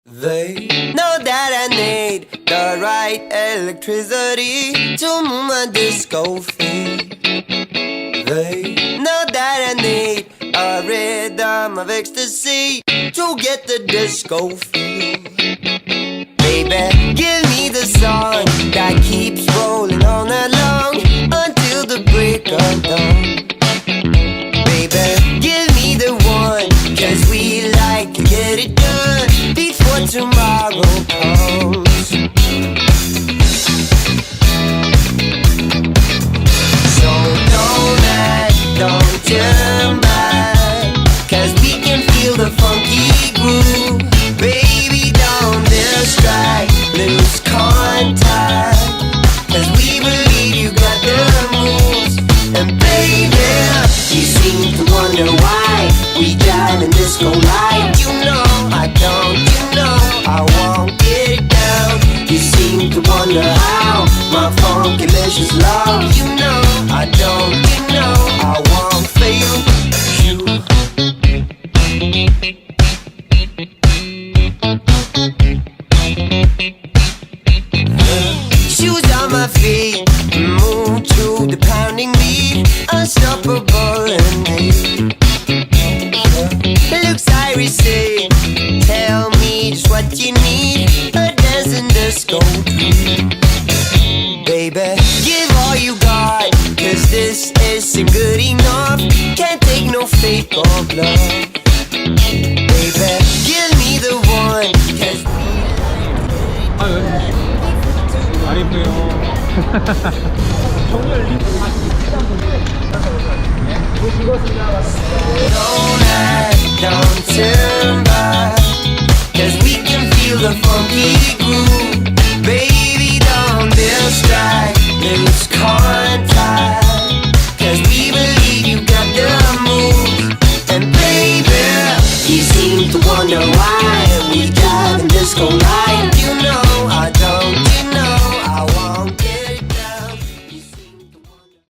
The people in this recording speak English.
They know that I need the right electricity to move my disco feet. They know that I need a rhythm of ecstasy to get the disco feel. Baby, give me the song that keeps rolling all night long until the break of dawn. Baby, give me the one, 'cause we like to get it done before tomorrow comes. So don't turn back, 'cause we can feel the funky groove. Baby, don't distract, lose contact, 'cause we believe you got the moves. And baby, you seem to wonder why we got in disco life. You know I don't, you know I won't get it down. You seem to wonder how my funky delicious love. You know I don't, you know I won't fail you. Shoes on my feet, move to the pounding beat, unstoppable indeed. Looks I receive, tell me just what you need, a dancing disco dream. Baby, give all you got, 'cause this isn't good enough. Can't take no fake or bluff. Baby, give me the one, 'cause 안 입네요. don't turn back, 'cause we can feel the funky